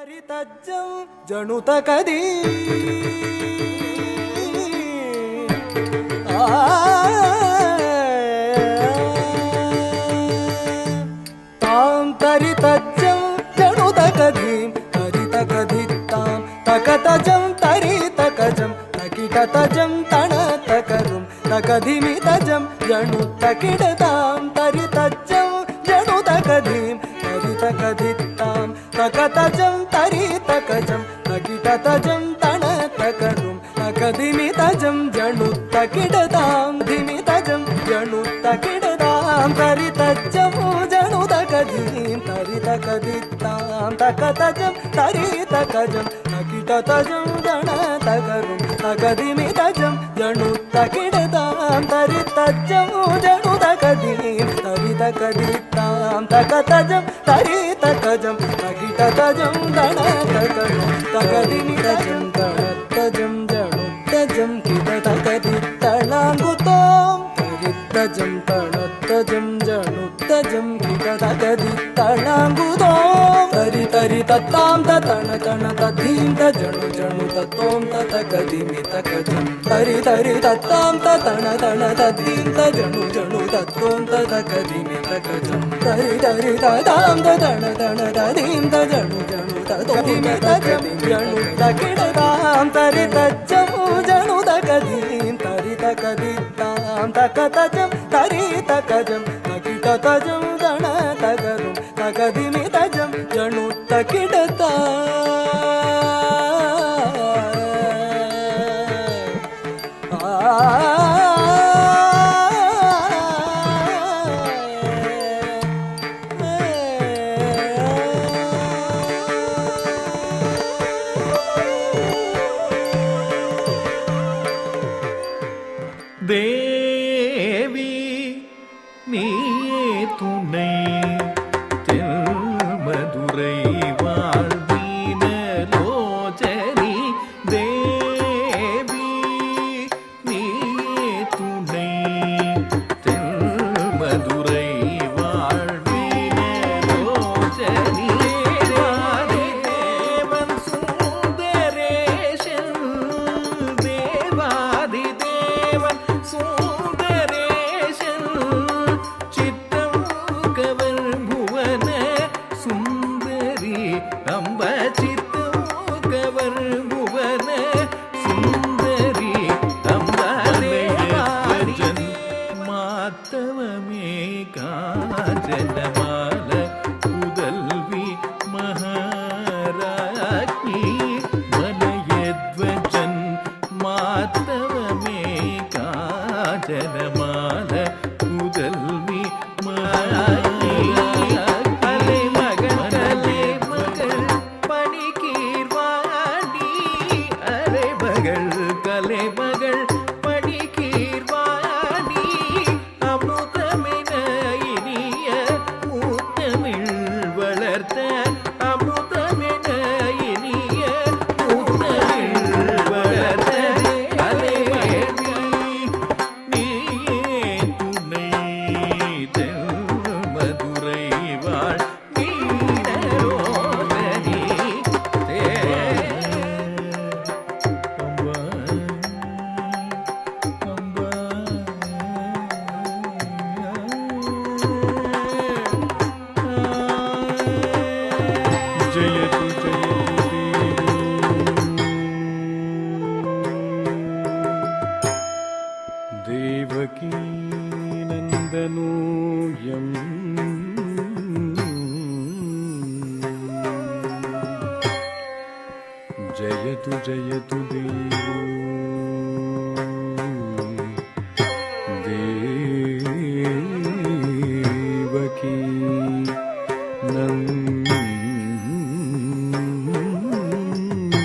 ತರಿತಜ್ಜಂ ಜಣುತ ಕದಿ ತಾಂ ತರಿತಜ್ಜಂ ಜಣುತ ಕದೀಂ ತರಿತ ಕದಿತ್ತಾಂ ತಕತಜಂ ತರಿತಕಜಂ ತಕಿಟತಜಂ ತಣತಕರುಂ ತಕದಿಮಿತಜಂ ಜಣುತ ಕಿಡತಾಂ ತರಿತಜ್ಜಂ ಜಣುತ ಕದೀಂ ತರಿತಕದಿತ್ತಾಂ ತಕತಜಂ ತರಿತಕಜಂ ತಕಿಟತಜಂ ತಣತಕರುಂ ತಕದಿಮಿತಜಂ ಜಣುತ ಕಿಡತಾಂ ಧಿಮಿತಜಂ ಜಣುತ ಕಿಡತಾಂ ತರಿತಜ್ಜಂ ಜಣುತ ಕದೀಂ ತರಿತಕದಿತ್ತಾಂ ತಕತಜಂ ತರಿತಕಜಂ ತಕಿಟತಜಂ ತಣತಕರುಂ ತಕದಿಮಿತಜಂ ಜಣುತ ಕಿಡತಾಂ ತರಿತಜ್ಜಂ ಜಣುತ ಕದೀಂ ತರಿತಕದಿತ್ತಾಂ ತಕತಜಂ ತರಿತಕಜಂ ತಕಿಟತಜಂ ತಣತಕರುಂ ತಕದಿಮಿತಜಂ ತಣತಜಂ ಜಣುತಜಂ ಕಿಟತಕದಿತ್ತಳಾಂಗುತೋಂ ತರಿತಜಂ ತಣತಜಂ ಜಣುತಜಂ ಕಿಟತಕದಿತ್ತಳಾಂಗುತೋಂ ತರಿ ತರಿ ತತ್ತಾಂ ತತಣ ತಣ ತಧೀಂ ತಜಣು ಜಣು ತತ್ತೋಂ ತತಕದಿಮಿತಕಜಂ ತರಿ ತರಿ ತತ್ತಾಂ ತತಣ ತಣ ತಧೀಂ ತಜಣು ಜಣು ತತ್ತೋಂ ತತಕದಿಮಿತಕಜಂ ತರಿ ತರಿ ತತಾಂ ತತಣ ತಣ ತಧೀಂ ತಜಣು ಜಣು ತತೋಮಿತಕಜಂ ಜಣು ತಕಿಡತಾಂ ತರಿ ತಜ್ಜಂ ಜಣು ತಕದೀಂ ತರಿ ತಕದಿತ್ತಾಂ ತಕತಜಂ ತರಿ ತಕಜಂ ತಕಿಟತಜಂ ತಣ ತಕರುಂ ತಕದಿಮಿತಜಂ ಜಣು ತಕಿಡತಾಂ தேவி நீயே துணை தென்மதுரை வாழ்வீனலோச்சனி தேவி நீயே துணை தென்மதுரை வாழ்வீனலோச்சனி தேவாதிதேவன் சுந்தரேஷன் தேவாதிதேவன் சுந்தரேஷன் சித்தம் கவர் புவன சுந்தரி அம்ப சித்தம் கவர் புவன சுந்தரி அம்ப தேவாஜன் மாத்தவமே காஞ்சனமால புதல்வி மகாராஜ்ஞி மலயத்வஜன் மாத்தவமே காஞ்சனமால புதல்வி மகாராஜ்ஞி அலைமகள் கலைமகள் பணிகீர்வாணி அலைமகள் கலைமகள் பணிகீர்வாணி அமுதமென இனிய மூத்தமிழ் வளர்த்த அமுதமென இனிய மூத்தமிழ் வளர்த்த அலைவேள்வி நீயே துணை தென்மதுரை வாழ் வீரரோதனி ஜயது ஜயது தேவகீ நந்தனூயம் ஜயது ஜயது தேவோ தேவகீ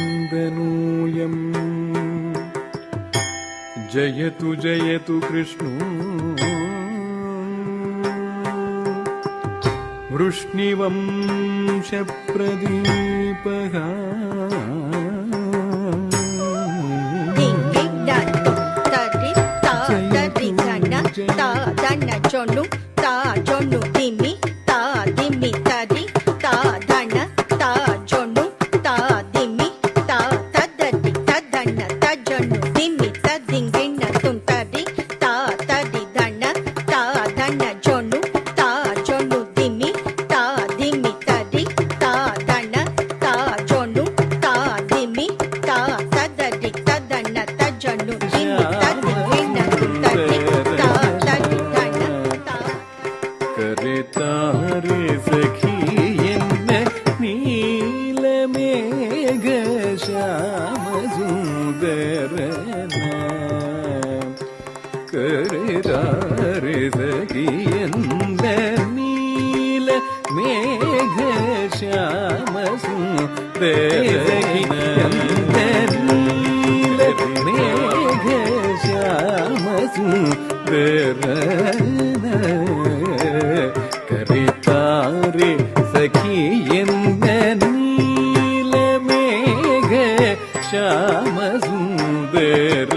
நந்தனூயம் जयतु जयतु कृष्णो वृष्णिवंशप्रदीपः జొన్ను తా జొన్ను దిమ్మి తా దిమ్మి తది తా ధన తా జొన్ను ನೀಲಮೇಘ ಶ್ಯಾಮ ಸುಂದರನ ಕರೆದಾರೆ ಸಖಿಯಂದ ನೀಲ ಮೇಘ ಶ್ಯಾಮ ಸುಂದರನ ನೀಲ ಮೇಘ ಶ್ಯಾಮ ಸುಂದರನ ಕರೆತಾರೆ ಸಖಿಯಂದ ನೀಲ ಮೇಘ ಶ್ಯಾಮ ಸುಂದರನ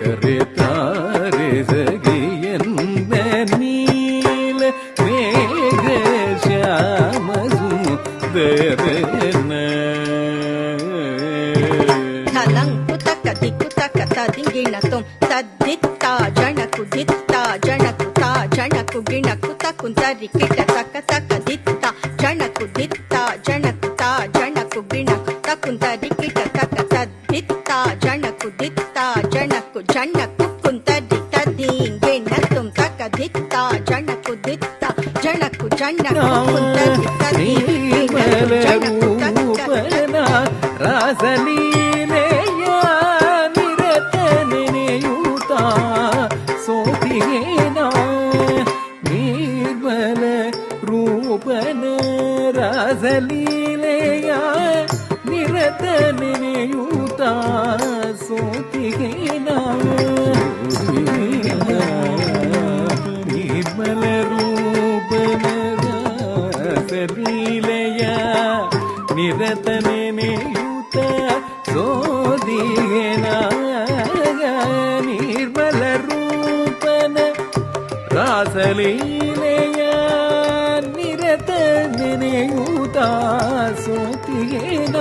ಕರೆತಾರೆ ಸಖಿಯಂದ ನೀಲ ಮೇಘ ಶ್ಯಾಮ ಸುಂದರನ ತಲಂಕು ತಕ್ಕ ದಿಕ್ಕು ತಕ್ಕ ತದಿಂಗಿಣತೊಂ ತದ್ದಿತ್ತ ಜಣಕು ದಿತ್ತ ಜಣಕು ತಾ ಜಣಕು ಗಿಣಕು ತಕ್ಕುಂತರಿ ಕಿಟ ತಕ್ಕ ತಕ್ಕ ದಿತ್ತ ಜಣಕು ದಿತ್ತ ಜಣಕು ತಾ ಜಣಕು ಗಿಣಕು ತಕ್ಕುಂತರಿ ಕಿಟ ತಕ್ಕ ತದ್ದಿತ್ತ ಜಣಕು ದಿತ್ತ ಜಣಕು ಜಣಕು ಕುಂತರಿ ತದಿಂಗಿಣತೊಂ ತಕ್ಕ ದಿತ್ತ ಜಣಕು ದಿತ್ತ ಜಣಕು ಜಣಕು ಕುಂತರಿ ತದಿಂಗಿಣತೊಂ ಜಣಕು ತಕ್ಕ ರಾಸಲೀಲೆಯ ನಿರತ ನೆನೆಯೂತ ಸೋತಿಗೇನ ನಿರ್ಮಲ ರೂಪನ ರಾಸಲೀಲೆಯ ನಿರತ ನೆನೆಯೂತ ಸೋತಿಗೇನ ನಿರ್ಮಲ ರೂಪನ ರಾಸಲೀಲೆಯ ನಿರತ ನೆನೆಯೂತ ಸೋದಿಗೆನ ನಿರ್ಮಲ ರೂಪನ ರಾಸಲೀಲೆಯ ನಿರತ ನೆನೆಯೂತ ಸೋತಿಗೆನ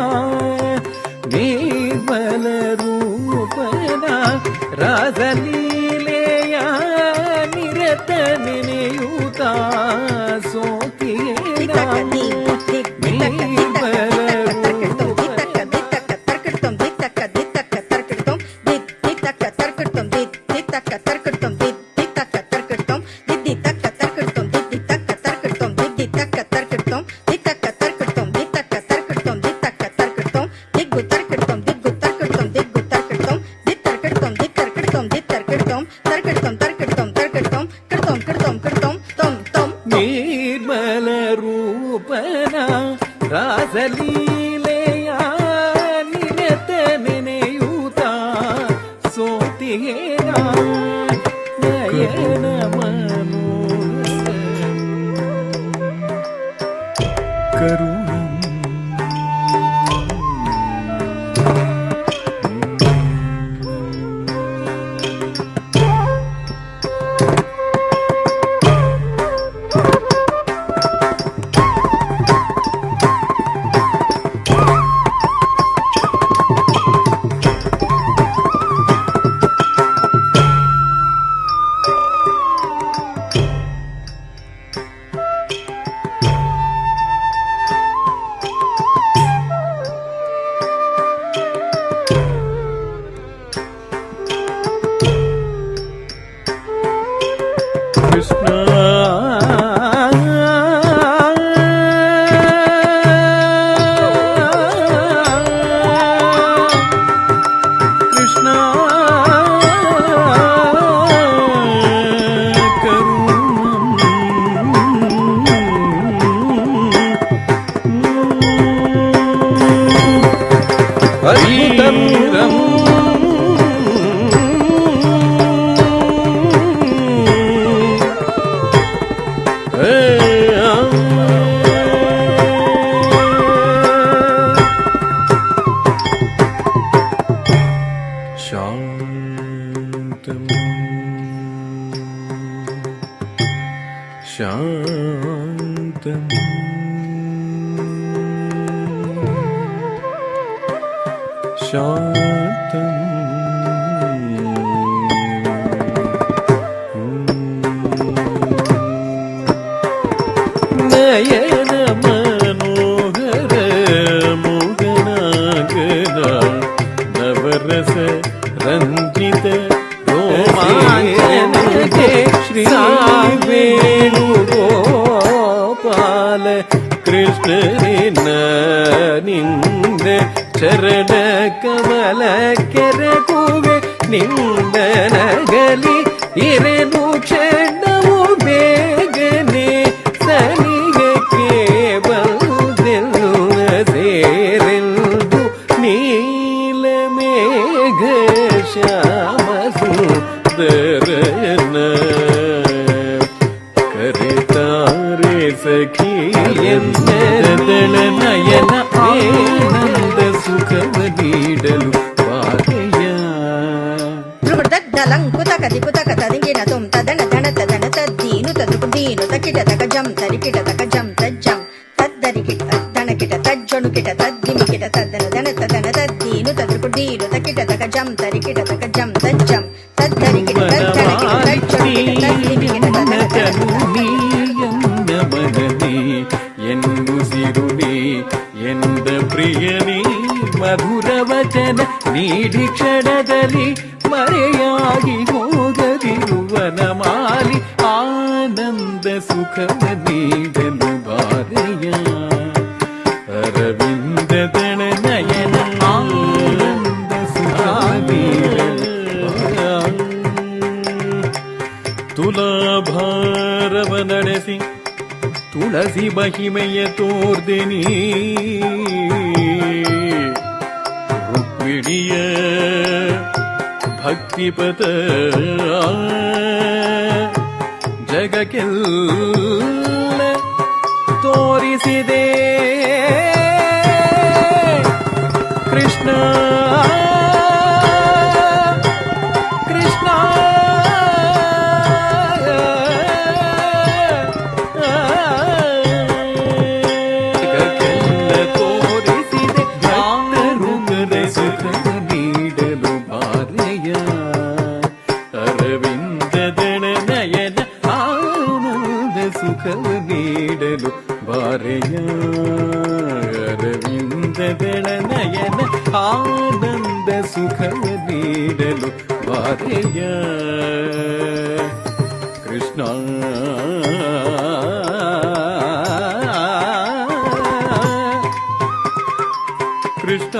ನಿರ್ಮಲ ರೂಪನ ರಾಸಲೀಲೆಯ ನಿರತ ನೆನೆಯೂತ ಸೋತಿಗೆನ ನಿರ್ಮಲ ರೂಪನ ರಾಸಲೀಲೆಯ ನಿರತ ನೆನೆಯೂತ ಸೋತಿಗೇನ ನಯನ ಮನೋಹರ ಕರುಣಂ ಕೃಷ್ಣ ಕೃಷ್ಣ ಹರಿತಂ शान्तम् शान्तम् शान्तम् नयन मनोहर मोहनागन नवरस रंजित रोमांचन श्री वेणुगोपाल कृष्ण ಕೃಷ್ಣನಿನ್ನ ನಿಂದ ಚರಣ ಕಮಲ ಕೆರಗುವೆ ನಿಂದ ನಗಲಿ ಇರೆನು ಕ್ಷಣವು ಬೇಗನೆ ಸನಿಗಕ್ಕೆ ಬಂದೆಲ್ಲ ಸೇರೆಂದು ನೀಲ ಮೇಘ ಶ್ಯಾಮ ಸುಂದರನ ಕರೆತಾರೆ ಸಖಿ ಎಂದಳ ನಯನ ಆನಂದ ಸುಖವ ನೀಡಲು ಪಾದಯ ಧ್ರುವದದ್ದಲಂಕುತ ಕದಿಕುತ ಕತದಿಂಗಿನ ತುಂ ತದನ ದಣ ತದನ ತದ್ದೀನು ತದ್ರುಕುದೀನು ತಕಿಟ ತಕಜಂ ತರಿಕಿಟ ತಕಜಂ ತಜ್ಜಂ ತದ್ದರಿಕಿಟ ದಣಕಿಟ ತಜ್ಜೊಣುಕಿಟ ತದ್ದಿಮಿಕಿಟ ತದ್ದನ ದಣ ತದನ ತದ್ದೀನು ತದ್ರುಕುದೀನು ತಕಿಟ ತಕಜಂ ತರಿಕಿಟ ತಕಜಂ ತಜ್ಜಂ ತದ್ದರಿಕಿಟ ತದ್ದಣಕಿಟ ತಜ್ಜೊಣುಕಿಟ ತದ್ದಿಮಿಕಿಟ ತದನ ಮನನಿ ಎನ್ನುಸಿರುನಿ ಎಂದ ಪ್ರಿಯನಿ ಮಧುರ ವಚನ ನೀಡಿ ಕ್ಷಣದಲ್ಲಿ ಮರೆಯಾಗಿ ಹೋಗದಿರುವನ ಮಾಲಿ ಆನಂದ ಸುಖವ ನೀಡಲು ಬಾರೆಯ ಅರವಿಂದ ದಳ ನಯನ ಆನಂದ ಸುಖವ ನೀಡಲು ತುಲಾಭಾರವ ನಡೆಸಿ ತುಳಸಿ ಮಹಿಮೆಯ ತೋರ್ದೆನಿ ರುಕ್ಮಿಣಿಯ ಭಕ್ತಿಪತ ಜಗಕ್ಕೆಲ್ಲ ತೋರಿಸಿದೆ ಕೃಷ್ಣ ಕೃಷ್ಣ ಸುಖವ ನೀಡಲು ಬಾರೆಯ ಅರವಿಂದಗಳ ನಯನ ಆನಂದ ಸುಖವ ನೀಡಲು ಬಾರೆಯ ಕೃಷ್ಣ ಕೃಷ್ಣ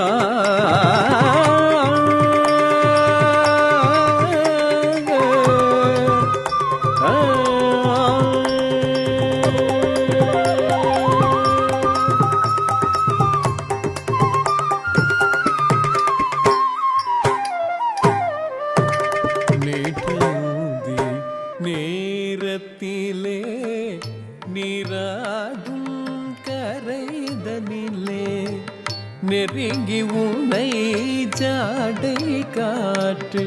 நேரத்திலே நீராடும் கரைதனிலே நெருங்கி உன்னை ஜாடை காட்டு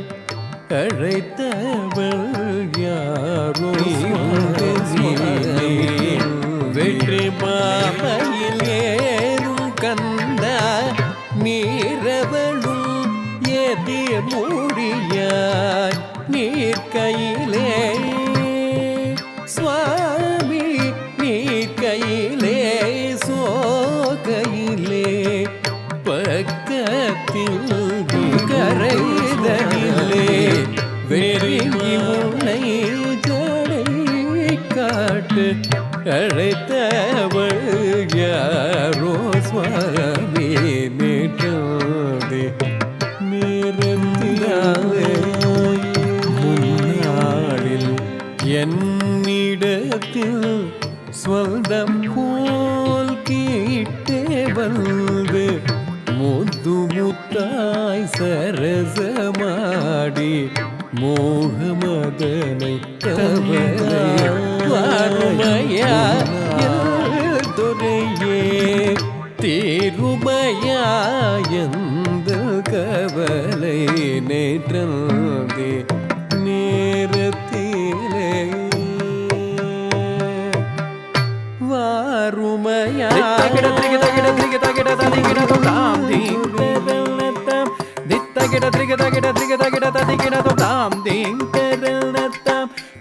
அழைத்தவள் யாரோ வெற்றி மாலையில் ஏறும் கந்த நீரவளும் எதிர் மூடியாய் நீர் கையிலே சுவாமி நீர் கையிலே சோகையிலே பக்கத்தில் கரைதனிலே வெறுங்கி உன்னை ஜடை காட்டு அழைத்தவள் யாரோ சுவாமி நேற்றே நேரத்திலே முன்னாளில் என்னிடத்தில் ஸ்வல்தம் போல் கேட்டே வந்து முத்து முத்தாய் சரசமாடி மோகமதனை கவலையா துறையே தீருமையா எந்த கவலை நேற்றே நேரத்திலே வாருமையா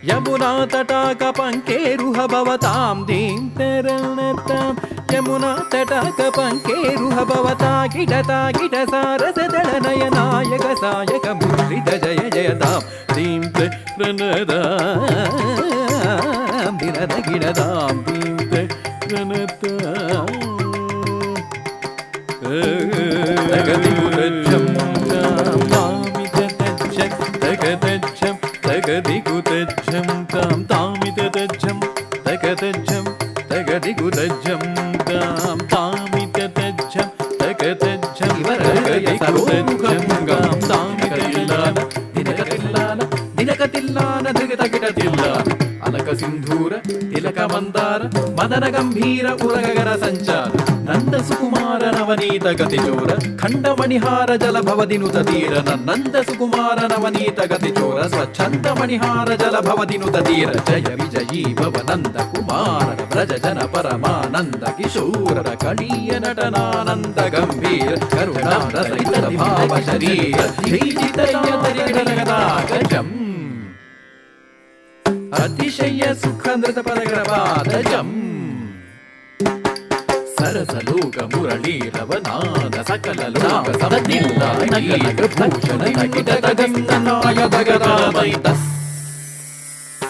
यमुना तटाक पंकेरुह भवतां दीं तरलतां यमुना तटाक पंकेरुह भवता गिडता गिड सारसदल नयनायक सायक मुद्रित जय जयतां दीं तरलतां दिरद गिडतां दीं తగదిగుతజ్జం తగతజ్జం తగదిగుతజ్జం తామితజ్జం తగతజ్జం తగదిగుతజ్జం తామితజ్జం తగతజ్జం తగదిగుతజ్జం తామితజ్జం దినకతిల్లాన దిగతగిటతిల్లాన అలక సింధూర తిలక మందార మదన గంభీర ఉరగగర సంచార నంద సుకుమార నవనీత గతి చోర ఖండమణిహార జల భవదినుత తీర నంద సుకుమార నవనీత గతి చోర స్వచ్ఛంద మణిహార జల భవదినుత తీర జయ విజయీ భవ నంద కుమార వ్రజ జన పరమానంద కిశోర కళీయ నటనానంద గంభీర కరుణా రసయుత భావ శరీర ధీజితయతరిగణగజం అతిశయ సుఖంద్రత పదగ్రవాదజం సరసలోక మురళీరవనాద సకల లోక సమతిల్లాభూషణ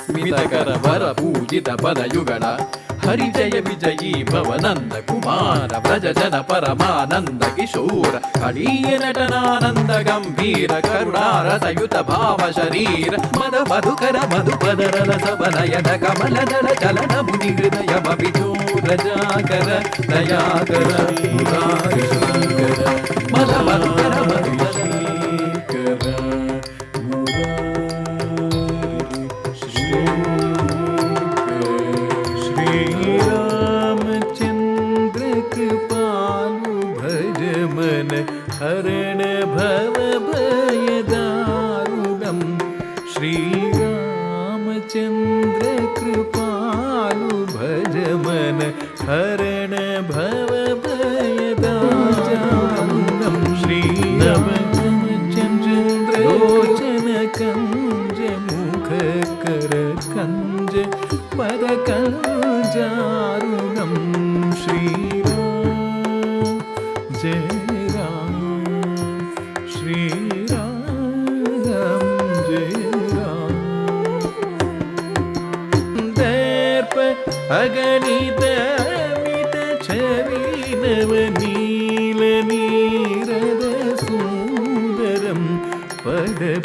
స్మితకర వర పూజిత పదయుగళ హరి జయ విజయీ భవనంద కుమార వ్రజ జన పరమానంద కిశోర కళీయ నటనానంద గంభీర కరుణారసయుత భావ శరీర మద మధుకర మధుపదరల సబనయన కమలదళ చలన ముని హృదయమభిచోర జాకర దయాకర మురారీశ్వర మద మధుకర మధుశీకర हरण भव भयदारुणं श्रीरामचन्द्र कृपालु भज मन हरण भव भयदारुणं श्रीरामचन्द्र लोचन कंज मुख कर कंज पद कंजारुणं श्रीराम जय अगणित अमित छवि नवनील नीरद सुन्दरं पदपीतमानहु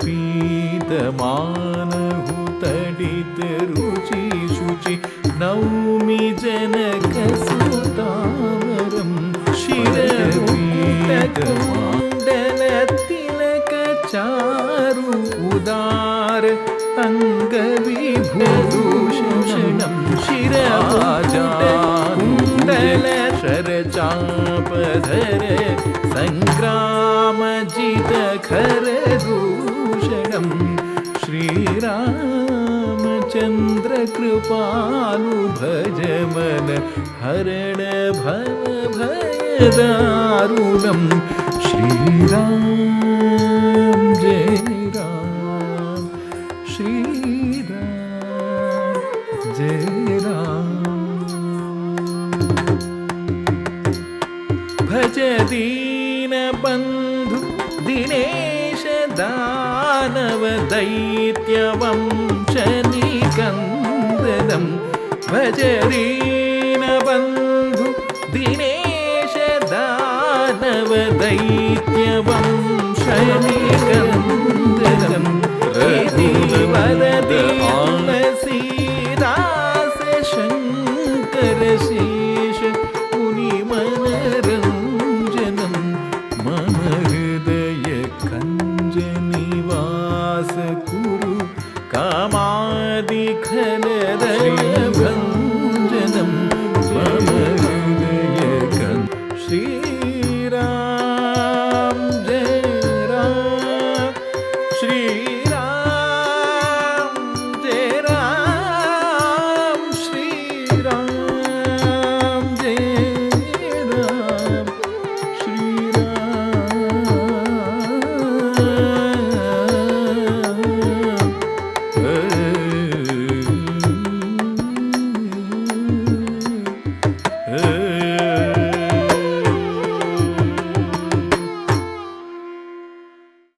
तडित रुचि शुचि नौमि जनक सुतामरं शिरपीतकुण्डल तिलक चारु उदार अङ्गविभूषणं शिरकुण्डल शरचापधर सङ्ग्रामजित खरदूषणं श्रीरामचन्द्र कृपालु भज मन हरण भव भयदारुणं श्रीराम जय राम श्रीराम जय राम भज दीन बंधु दिनेश दानव दैत्य वंशनिकन्दनं भज दीन बंधु दिनेश दानव दैत्य वंशनिकन्दनं